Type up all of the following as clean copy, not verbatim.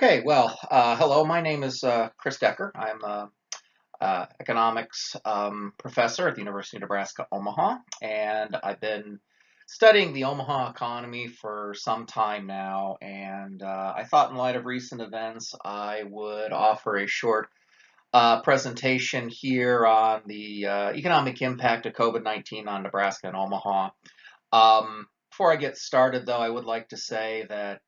Okay, well, hello, my name is Chris Decker. I'm a economics professor at the University of Nebraska, Omaha, and I've been studying the Omaha economy for some time now, and I thought in light of recent events, I would offer a short presentation here on the economic impact of COVID-19 on Nebraska and Omaha. Before I get started, though, I would like to say that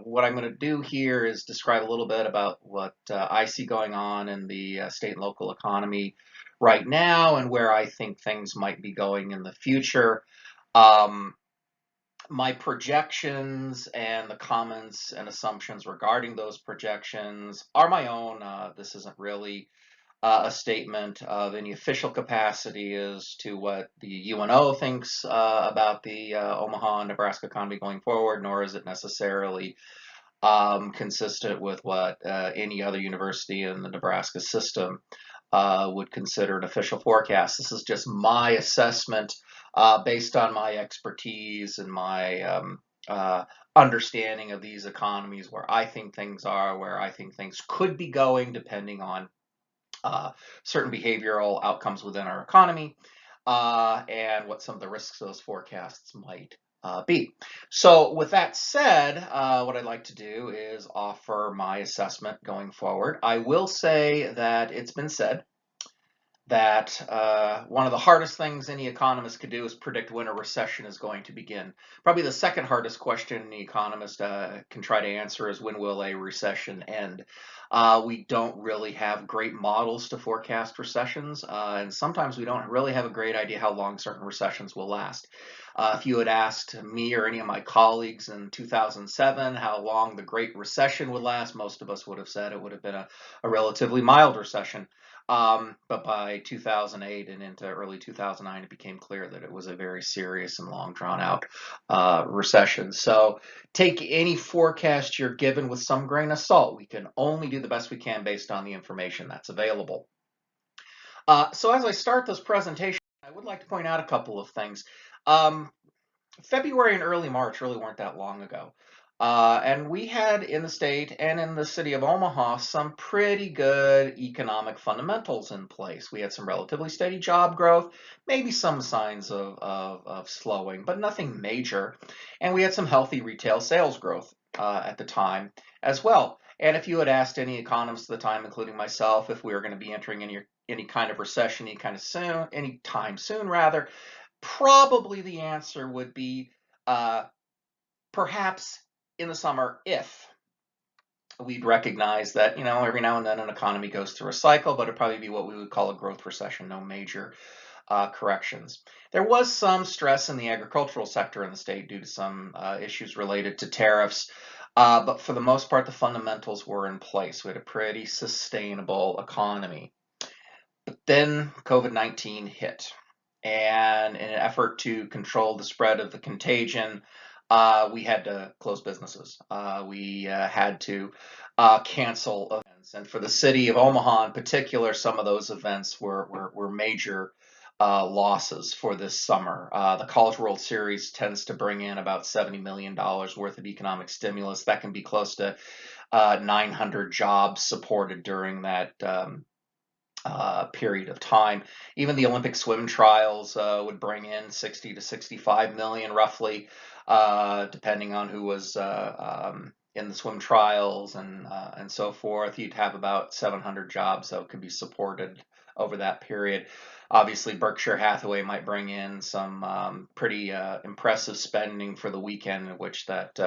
what I'm going to do here is describe a little bit about what I see going on in the state and local economy right now and where I think things might be going in the future. Um, my projections and the comments and assumptions regarding those projections are my own. This isn't really a statement of any official capacity as to what the UNO thinks about the Omaha, Nebraska economy going forward, nor is it necessarily consistent with what any other university in the Nebraska system would consider an official forecast. This is just my assessment based on my expertise and my understanding of these economies, where I think things are, where I think things could be going, depending on uh, certain behavioral outcomes within our economy, and what some of the risks of those forecasts might be. So with that said, what I'd like to do is offer my assessment going forward. I will say that it's been said that one of the hardest things any economist could do is predict when a recession is going to begin. Probably the second hardest question any economist can try to answer is, when will a recession end? We don't really have great models to forecast recessions, and sometimes we don't really have a great idea how long certain recessions will last. If you had asked me or any of my colleagues in 2007 how long the Great Recession would last, most of us would have said it would have been a relatively mild recession. But by 2008 and into early 2009, it became clear that it was a very serious and long drawn out recession. So take any forecast you're given with some grain of salt. We can only do the best we can based on the information that's available. So as I start this presentation, I would like to point out a couple of things. Um, February and early March really weren't that long ago. And we had in the state and in the city of Omaha some pretty good economic fundamentals in place. We had some relatively steady job growth, maybe some signs of slowing, but nothing major. And we had some healthy retail sales growth at the time as well. And if you had asked any economist at the time, including myself, if we were going to be entering any kind of recession any time soon rather, probably the answer would be perhaps in the summer, if we'd recognize that, every now and then an economy goes through a cycle, but it'd probably be what we would call a growth recession, no major corrections. There was some stress in the agricultural sector in the state due to some issues related to tariffs, but for the most part, the fundamentals were in place. We had a pretty sustainable economy. But then COVID-19 hit. And in an effort to control the spread of the contagion, we had to close businesses. We had to cancel events. And for the city of Omaha in particular, some of those events were major losses for this summer. The College World Series tends to bring in about $70 million worth of economic stimulus. That can be close to 900 jobs supported during that period of time. Even the Olympic swim trials would bring in 60 to 65 million roughly, depending on who was in the swim trials and so forth. You'd have about 700 jobs that could be supported over that period. Obviously, Berkshire Hathaway might bring in some pretty impressive spending for the weekend in which that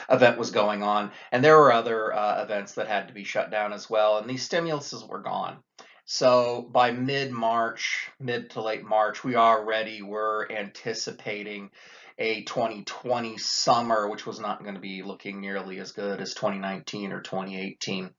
event was going on. And there were other events that had to be shut down as well. And these stimuluses were gone. So by mid-March, mid to late March, we already were anticipating a 2020 summer, which was not going to be looking nearly as good as 2019 or 2018.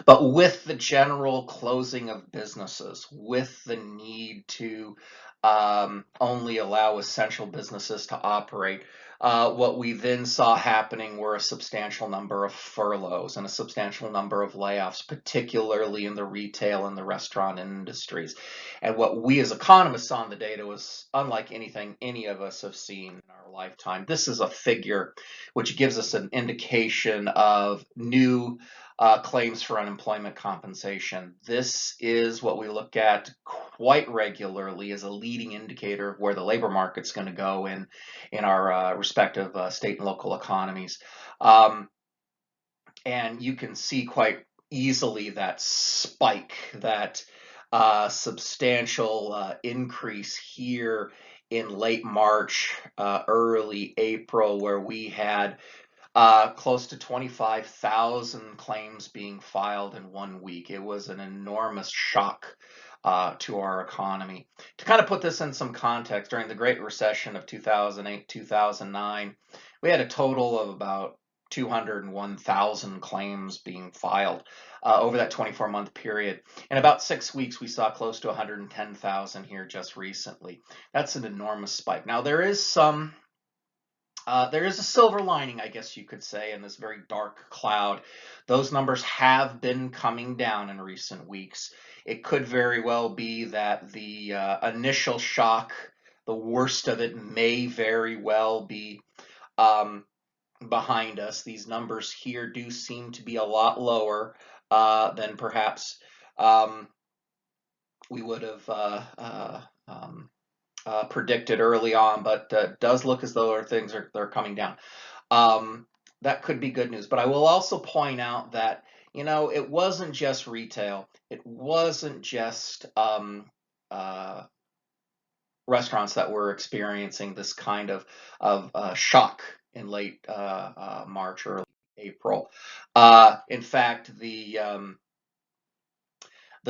But with the general closing of businesses, with the need to only allow essential businesses to operate, what we then saw happening were a substantial number of furloughs and a substantial number of layoffs, particularly in the retail and the restaurant industries. And what we as economists saw in the data was unlike anything any of us have seen in our lifetime. This is a figure which gives us an indication of new claims for unemployment compensation. This is what we look at quite regularly as a leading indicator of where the labor market's going to go in our respective state and local economies. And you can see quite easily that spike, that substantial increase here in late March, early April, where we had close to 25,000 claims being filed in 1 week. It was an enormous shock to our economy. To kind of put this in some context, during the Great Recession of 2008, 2009, we had a total of about 201,000 claims being filed over that 24-month period. In about 6 weeks, we saw close to 110,000 here just recently. That's an enormous spike. Now, there is a silver lining, I guess you could say, in this very dark cloud. Those numbers have been coming down in recent weeks. It could very well be that the initial shock, the worst of it, may very well be behind us. These numbers here do seem to be a lot lower than perhaps we would have predicted early on, but does look as though things are coming down. That could be good news. But I will also point out that, you know, it wasn't just retail. It wasn't just restaurants that were experiencing this kind of shock in late March, early April. In fact, the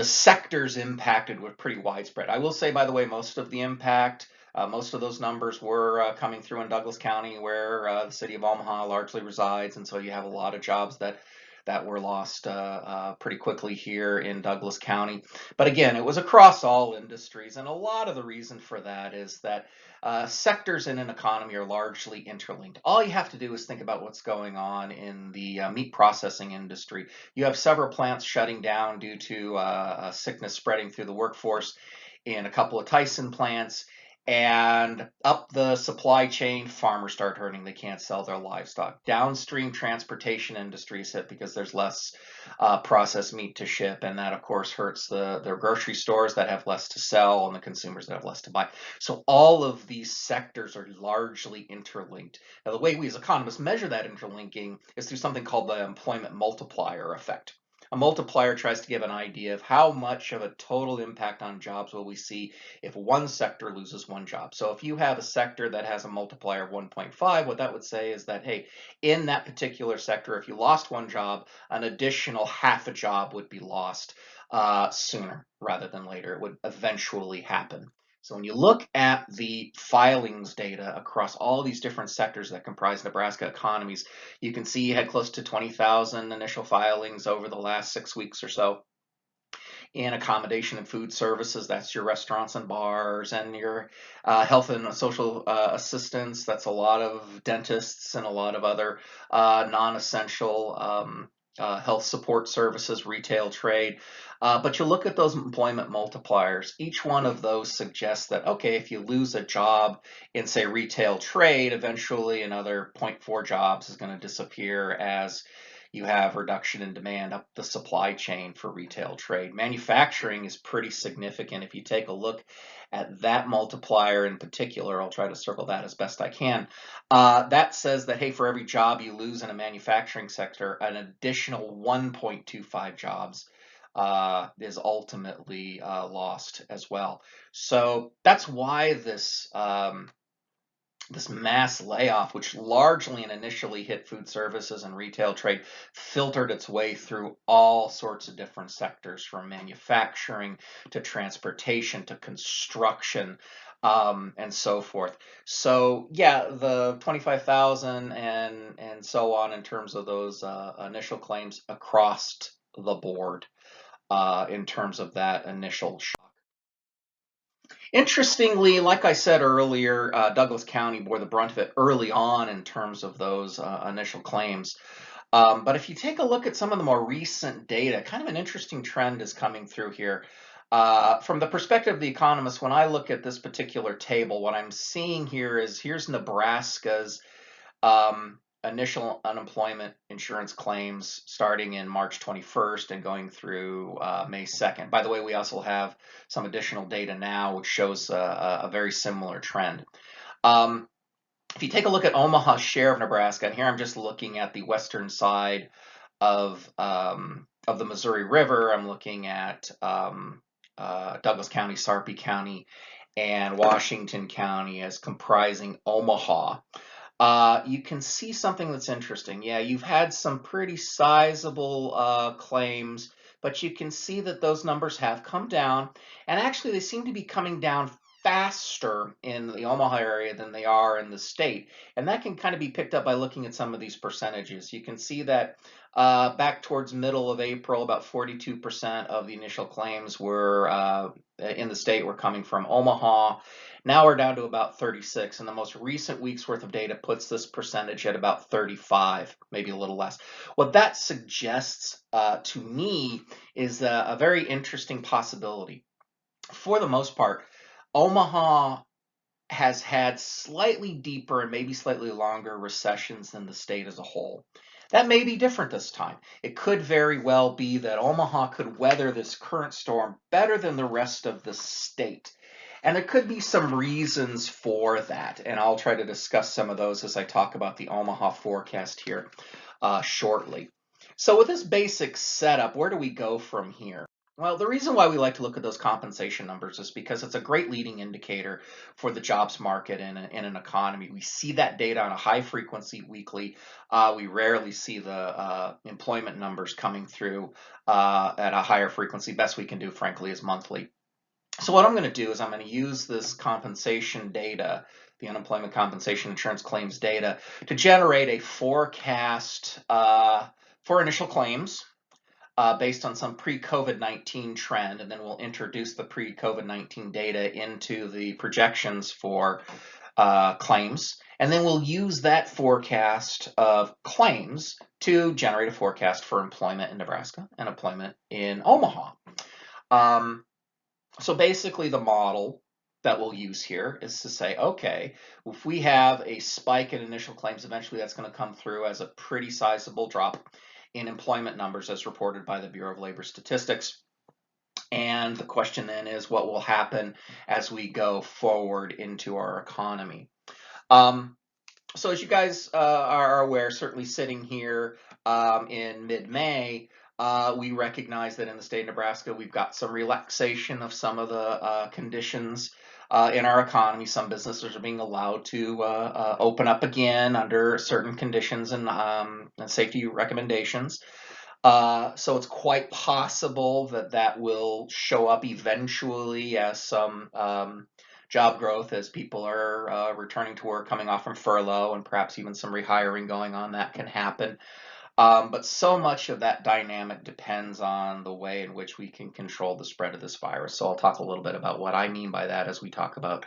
sectors impacted were pretty widespread. I will say, by the way, most of the impact, most of those numbers were coming through in Douglas County, where the city of Omaha largely resides, and so you have a lot of jobs that were lost pretty quickly here in Douglas County. But again, it was across all industries, and a lot of the reason for that is that sectors in an economy are largely interlinked. All you have to do is think about what's going on in the meat processing industry. You have several plants shutting down due to sickness spreading through the workforce in a couple of Tyson plants. And up the supply chain, farmers start hurting. They can't sell their livestock. Downstream transportation industries hit because there's less processed meat to ship, and that, of course, hurts their grocery stores that have less to sell and the consumers that have less to buy. So all of these sectors are largely interlinked. Now, the way we as economists measure that interlinking is through something called the employment multiplier effect. A multiplier tries to give an idea of how much of a total impact on jobs will we see if one sector loses one job. So if you have a sector that has a multiplier of 1.5, what that would say is that, hey, in that particular sector, if you lost one job, an additional half a job would be lost sooner rather than later. It would eventually happen. So when you look at the filings data across all these different sectors that comprise Nebraska economies, you can see you had close to 20,000 initial filings over the last 6 weeks or so. In accommodation and food services, that's your restaurants and bars, and your health and social assistance, that's a lot of dentists and a lot of other non-essential health support services, retail, trade. But you look at those employment multipliers, each one of those suggests that, okay, if you lose a job in, say, retail trade, eventually another 0.4 jobs is going to disappear as you have reduction in demand up the supply chain for retail trade. Manufacturing is pretty significant. If you take a look at that multiplier in particular, I'll try to circle that as best I can. That says that, hey, for every job you lose in a manufacturing sector, an additional 1.25 jobs is ultimately lost as well. So that's why this mass layoff, which largely and initially hit food services and retail trade, filtered its way through all sorts of different sectors, from manufacturing to transportation to construction, and so forth. So yeah, the 25,000 and so on in terms of those initial claims across the board in terms of that initial shock. Interestingly, like I said earlier, Douglas County bore the brunt of it early on in terms of those initial claims. But if you take a look at some of the more recent data, kind of an interesting trend is coming through here. From the perspective of the economist, when I look at this particular table, what I'm seeing here is here's Nebraska's initial unemployment insurance claims starting in March 21st and going through May 2nd. By the way, we also have some additional data now which shows a very similar trend. If you take a look at Omaha's share of Nebraska, and here I'm just looking at the western side of the Missouri River, I'm looking at Douglas County, Sarpy County, and Washington County as comprising Omaha. You can see something that's interesting. Yeah, you've had some pretty sizable claims, but you can see that those numbers have come down, and actually they seem to be coming down faster in the Omaha area than they are in the state. And that can kind of be picked up by looking at some of these percentages. You can see that back towards middle of April, about 42% of the initial claims were in the state were coming from Omaha. Now we're down to about 36, and the most recent week's worth of data puts this percentage at about 35, maybe a little less. What that suggests to me is a very interesting possibility. For the most part, Omaha has had slightly deeper and maybe slightly longer recessions than the state as a whole. That may be different this time. It could very well be that Omaha could weather this current storm better than the rest of the state. And there could be some reasons for that, and I'll try to discuss some of those as I talk about the Omaha forecast here shortly. So with this basic setup, where do we go from here? Well, the reason why we like to look at those compensation numbers is because it's a great leading indicator for the jobs market in an economy. We see that data on a high frequency weekly. We rarely see the employment numbers coming through at a higher frequency. Best we can do, frankly, is monthly. So what I'm going to do is I'm going to use this compensation data, the unemployment compensation insurance claims data, to generate a forecast for initial claims based on some pre-COVID-19 trend, and then we'll introduce the pre-COVID-19 data into the projections for claims, and then we'll use that forecast of claims to generate a forecast for employment in Nebraska and employment in Omaha. So basically the model that we'll use here is to say, okay, if we have a spike in initial claims, eventually that's going to come through as a pretty sizable drop in employment numbers as reported by the Bureau of Labor Statistics. And the question then is what will happen as we go forward into our economy. So as you guys are aware, certainly sitting here in mid-May, we recognize that in the state of Nebraska, we've got some relaxation of some of the conditions in our economy. Some businesses are being allowed to open up again under certain conditions and safety recommendations. So it's quite possible that that will show up eventually as some job growth as people are returning to work, coming off from furlough, and perhaps even some rehiring going on. That can happen. But so much of that dynamic depends on the way in which we can control the spread of this virus. So I'll talk a little bit about what I mean by that as we talk about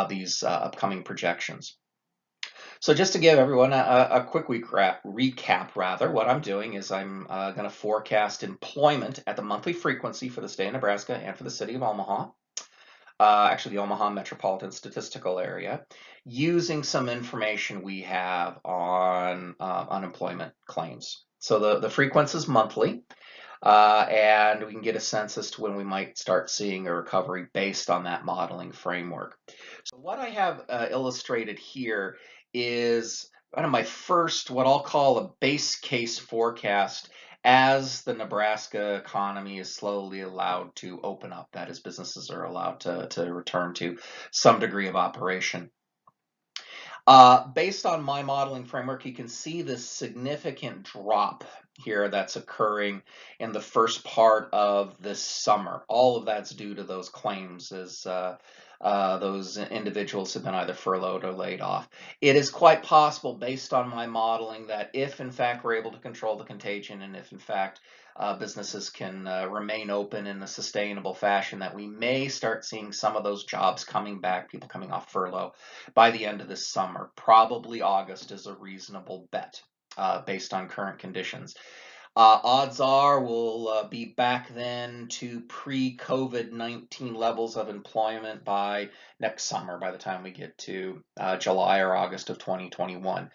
these upcoming projections. So just to give everyone a quick recap, what I'm doing is I'm going to forecast employment at the monthly frequency for the state of Nebraska and for the city of Omaha. Actually the Omaha Metropolitan Statistical Area, using some information we have on unemployment claims. So the frequency is monthly, and we can get a sense as to when we might start seeing a recovery based on that modeling framework. So what I have illustrated here is kind of my first, what I'll call a base case forecast as the Nebraska economy is slowly allowed to open up, that is, businesses are allowed to return to some degree of operation. Based on my modeling framework, you can see this significant drop here that's occurring in the first part of this summer. All of that's due to those claims as those individuals have been either furloughed or laid off. It is quite possible, based on my modeling, that if in fact we're able to control the contagion, and if in fact businesses can remain open in a sustainable fashion, that we may start seeing some of those jobs coming back, people coming off furlough, by the end of this summer. Probably August is a reasonable bet based on current conditions. Odds are we'll be back then to pre-COVID-19 levels of employment by next summer, by the time we get to July or August of 2021.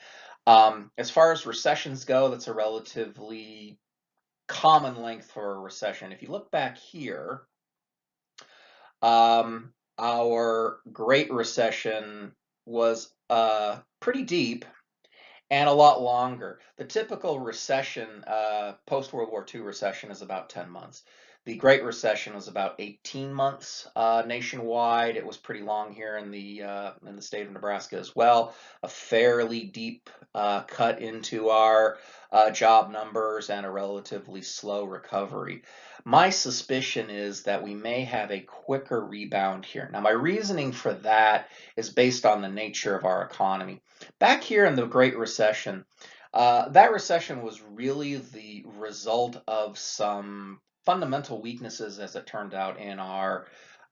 As far as recessions go, that's a relatively common length for a recession. If you look back here, our Great Recession was pretty deep and a lot longer. The typical recession, post-World War II recession, is about 10 months. The Great Recession was about 18 months nationwide. It was pretty long here in the state of Nebraska as well. A fairly deep cut into our job numbers and a relatively slow recovery. My suspicion is that we may have a quicker rebound here. Now, my reasoning for that is based on the nature of our economy. Back here in the Great Recession, that recession was really the result of some fundamental weaknesses, as it turned out, in our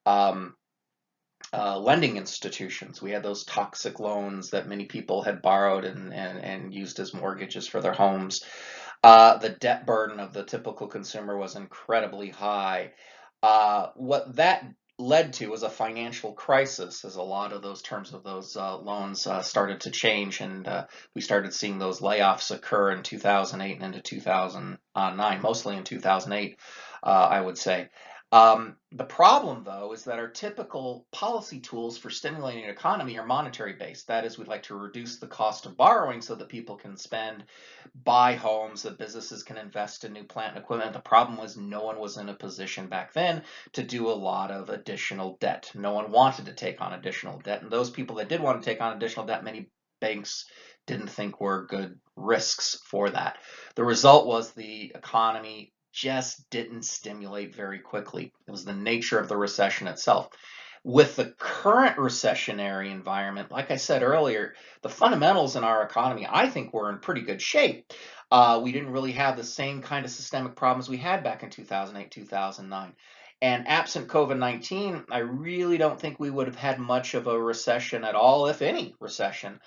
um, lending institutions. We had those toxic loans that many people had borrowed and used as mortgages for their homes. The debt burden of the typical consumer was incredibly high. What that led to was a financial crisis, as a lot of those terms of those loans started to change, and we started seeing those layoffs occur in 2008 and into 2009, mostly in 2008, I would say. The problem, though, is that our typical policy tools for stimulating an economy are monetary based. That is, we'd like to reduce the cost of borrowing so that people can spend, buy homes, that businesses can invest in new plant and equipment. The problem was no one was in a position back then to do a lot of additional debt. No one wanted to take on additional debt. And those people that did want to take on additional debt, many banks didn't think were good risks for that. The result was the economy just didn't stimulate very quickly. It was the nature of the recession itself. With the current recessionary environment, like I said earlier, the fundamentals in our economy, I think, were in pretty good shape. We didn't really have the same kind of systemic problems we had back in 2008, 2009. And absent COVID-19, I really don't think we would have had much of a recession at all, if any recession,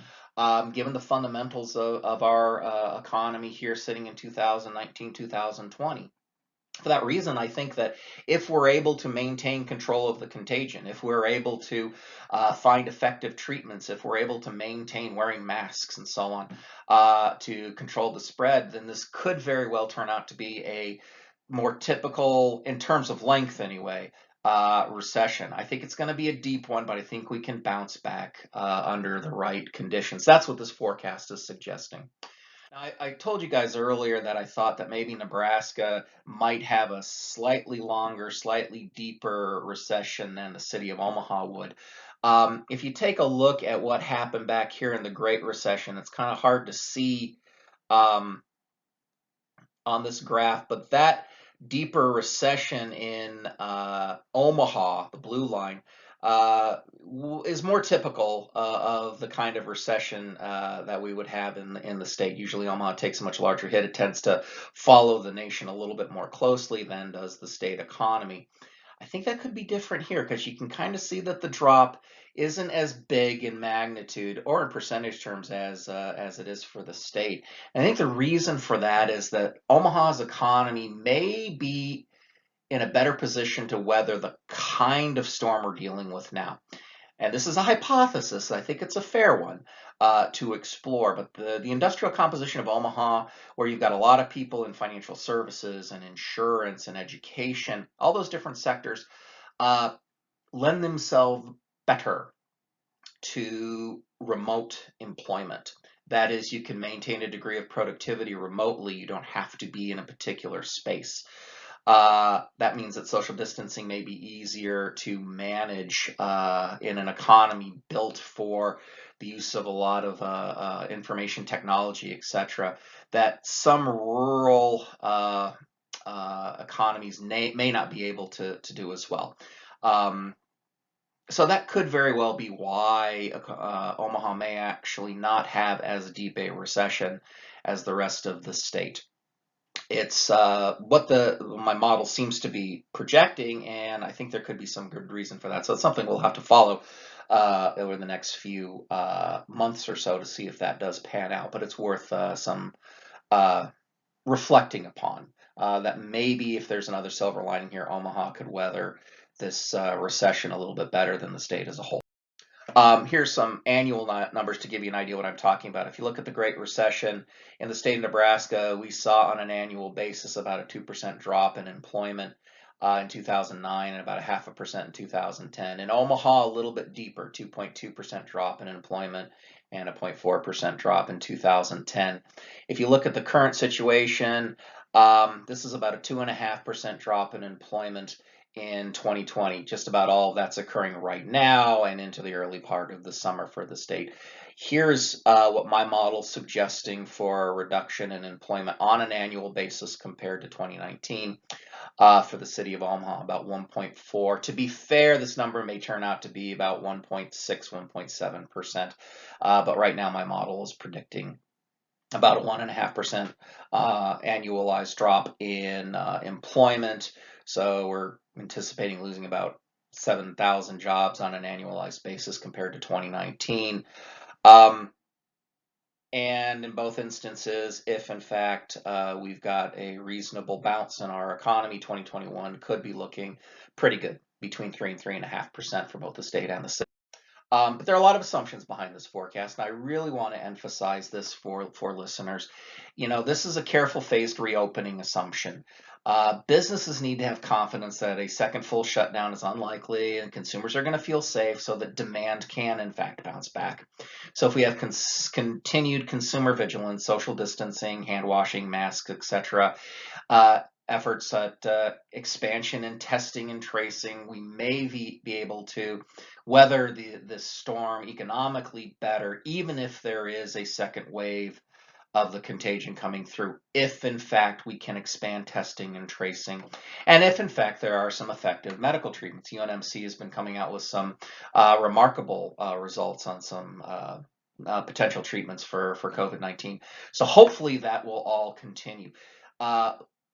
given the fundamentals of our economy here sitting in 2019, 2020. For that reason, I think that if we're able to maintain control of the contagion, if we're able to find effective treatments, if we're able to maintain wearing masks and so on to control the spread, then this could very well turn out to be a more typical, in terms of length anyway, recession. I think it's going to be a deep one, but I think we can bounce back under the right conditions. That's what this forecast is suggesting. I told you guys earlier that I thought that maybe Nebraska might have a slightly longer, slightly deeper recession than the city of Omaha would. If you take a look at what happened back here in the Great Recession, it's kind of hard to see um, on this graph, but that deeper recession in Omaha, the blue line, is more typical of the kind of recession that we would have in the state. Usually Omaha takes a much larger hit. It tends to follow the nation a little bit more closely than does the state economy. I think that could be different here because you can kind of see that the drop isn't as big in magnitude or in percentage terms as it is for the state. And I think the reason for that is that Omaha's economy may be in a better position to weather the kind of storm we're dealing with now. And this is a hypothesis. I think it's a fair one to explore. But the industrial composition of Omaha, where you've got a lot of people in financial services and insurance and education, all those different sectors, uh, lend themselves better to remote employment. That is, you can maintain a degree of productivity remotely. You don't have to be in a particular space. That means that social distancing may be easier to manage in an economy built for the use of a lot of information technology, etc. That some rural economies may not be able to do as well. Um, So that could very well be why Omaha may actually not have as deep a recession as the rest of the state. It's what my model seems to be projecting, and I think there could be some good reason for that. So it's something we'll have to follow over the next few months or so to see if that does pan out. But it's worth some uh, reflecting upon. That maybe if there's another silver lining here, Omaha could weather this recession a little bit better than the state as a whole. Here's some annual numbers to give you an idea what I'm talking about. If you look at the Great Recession in the state of Nebraska, we saw on an annual basis about a 2% drop in employment in 2009 and about a 0.5% in 2010. In Omaha, a little bit deeper, 2.2% drop in employment and a 0.4% drop in 2010. If you look at the current situation, this is about a 2.5% drop in employment in 2020. Just about all of that's occurring right now and into the early part of the summer for the state. Here's what my model's suggesting for a reduction in employment on an annual basis compared to 2019 for the city of Omaha, about 1.4. To be fair, this number may turn out to be about 1.6, 1.7%. But right now my model is predicting about a 1.5% annualized drop in employment. So we're anticipating losing about 7,000 jobs on an annualized basis compared to 2019. And in both instances, if in fact we've got a reasonable bounce in our economy, 2021 could be looking pretty good, between 3 and 3.5% for both the state and the city. But there are a lot of assumptions behind this forecast, and I really want to emphasize this for listeners. This is a careful phased reopening assumption. Businesses need to have confidence that a second full shutdown is unlikely and consumers are going to feel safe so that demand can, in fact, bounce back. So if we have continued consumer vigilance, social distancing, hand washing, masks, etc., efforts at expansion and testing and tracing, we may be able to weather this storm economically better, even if there is a second wave of the contagion coming through, if in fact we can expand testing and tracing, and if in fact there are some effective medical treatments. UNMC has been coming out with some remarkable results on some potential treatments for COVID-19. So hopefully that will all continue.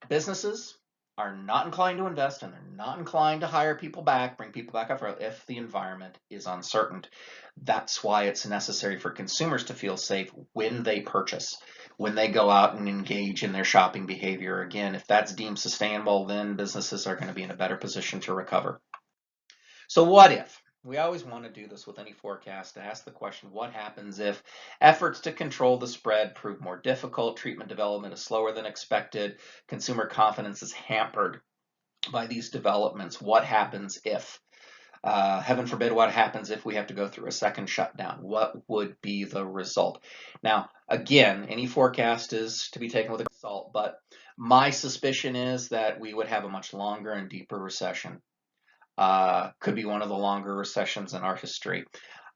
Businesses are not inclined to invest and they're not inclined to hire people back, bring people back up if the environment is uncertain. That's why it's necessary for consumers to feel safe when they purchase, when they go out and engage in their shopping behavior. Again, if that's deemed sustainable, then businesses are going to be in a better position to recover. So what if? We always want to do this with any forecast, to ask the question, what happens if efforts to control the spread prove more difficult, treatment development is slower than expected, consumer confidence is hampered by these developments? What happens if? Heaven forbid, what happens if we have to go through a second shutdown? What would be the result? Now, again, any forecast is to be taken with a grain of salt, but my suspicion is that we would have a much longer and deeper recession. Could be one of the longer recessions in our history.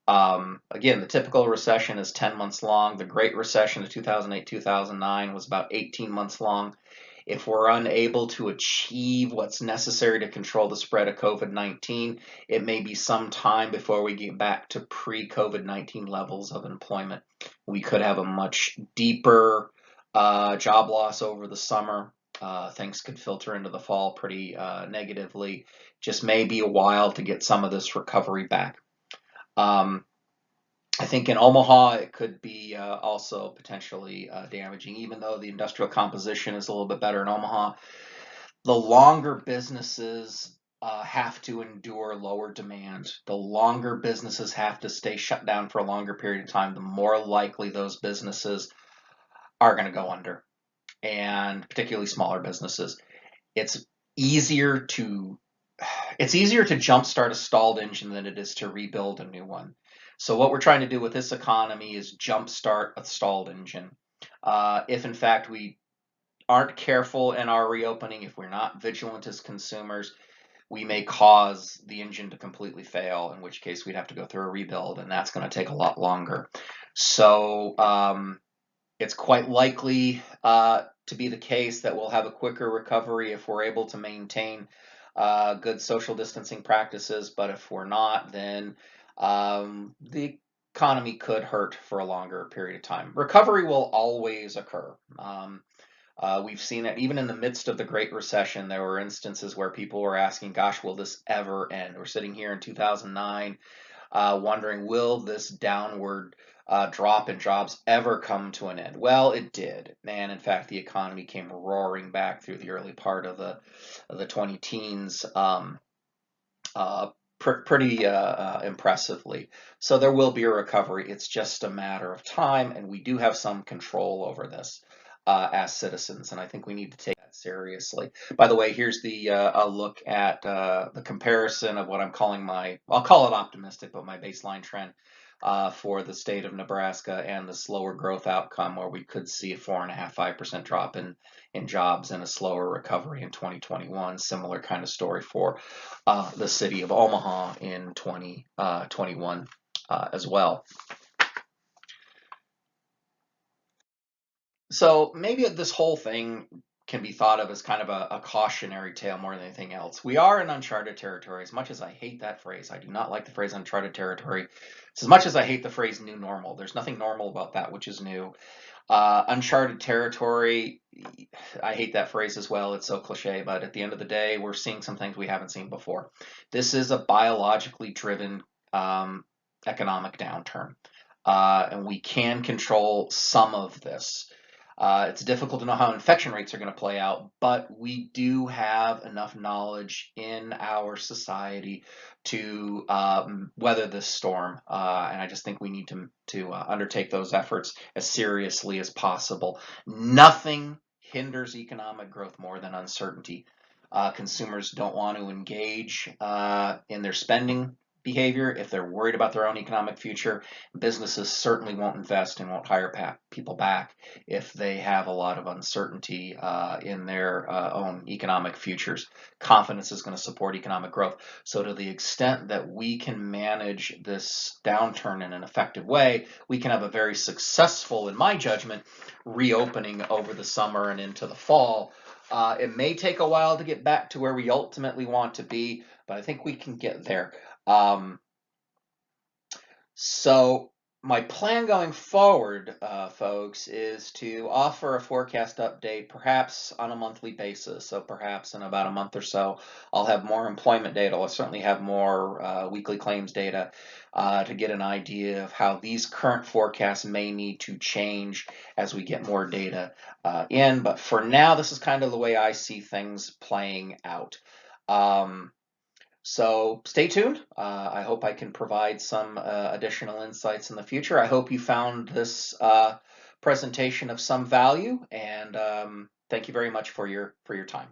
Again, the typical recession is 10 months long. The Great Recession of 2008-2009 was about 18 months long. If we're unable to achieve what's necessary to control the spread of COVID-19, it may be some time before we get back to pre-COVID-19 levels of employment. We could have a much deeper job loss over the summer. Things could filter into the fall pretty negatively. Just may be a while to get some of this recovery back. I think in Omaha, it could be also potentially damaging, even though the industrial composition is a little bit better in Omaha. The longer businesses have to endure lower demand, the longer businesses have to stay shut down for a longer period of time, the more likely those businesses are going to go under, and particularly smaller businesses. It's easier to jumpstart a stalled engine than it is to rebuild a new one. So what we're trying to do with this economy is jumpstart a stalled engine. If in fact we aren't careful in our reopening, if we're not vigilant as consumers, we may cause the engine to completely fail, in which case we'd have to go through a rebuild, and that's going to take a lot longer. So it's quite likely to be the case that we'll have a quicker recovery if we're able to maintain good social distancing practices, but if we're not, then the economy could hurt for a longer period of time. Recovery will always occur. We've seen it even in the midst of the Great Recession. There were instances where people were asking, gosh, will this ever end? We're sitting here in 2009 wondering, will this downward drop in jobs ever come to an end? Well, it did. And in fact, the economy came roaring back through the early part of the 20 teens. Uh, pretty impressively. So there will be a recovery. It's just a matter of time, and we do have some control over this as citizens, and I think we need to take that seriously. By the way, here's the a look at the comparison of what I'm calling I'll call it optimistic, but my baseline trend for the state of Nebraska and the slower growth outcome, where we could see a 4.5–5% drop in jobs and a slower recovery in 2021. Similar kind of story for the city of Omaha in 2021 as well. So maybe this whole thing can be thought of as kind of a cautionary tale more than anything else. We are in uncharted territory. As much as I hate that phrase, I do not like the phrase uncharted territory. It's as much as I hate the phrase new normal. There's nothing normal about that which is new. Uncharted territory, I hate that phrase as well. It's so cliche, but at the end of the day, we're seeing some things we haven't seen before. This is a biologically driven economic downturn, and we can control some of this. It's difficult to know how infection rates are going to play out, but we do have enough knowledge in our society to weather this storm, and I just think we need to undertake those efforts as seriously as possible. Nothing hinders economic growth more than uncertainty. Consumers don't want to engage in their spending behavior if they're worried about their own economic future. Businesses certainly won't invest and won't hire people back if they have a lot of uncertainty in their own economic futures. Confidence is going to support economic growth. So to the extent that we can manage this downturn in an effective way, we can have a very successful, in my judgment, reopening over the summer and into the fall. It may take a while to get back to where we ultimately want to be, but I think we can get there. So my plan going forward, folks, is to offer a forecast update perhaps on a monthly basis. So perhaps in about a month or so, I'll have more employment data. I'll certainly have more weekly claims data to get an idea of how these current forecasts may need to change as we get more data in. But for now, this is kind of the way I see things playing out. So stay tuned. I hope I can provide some additional insights in the future. I hope you found this presentation of some value, and thank you very much for your time.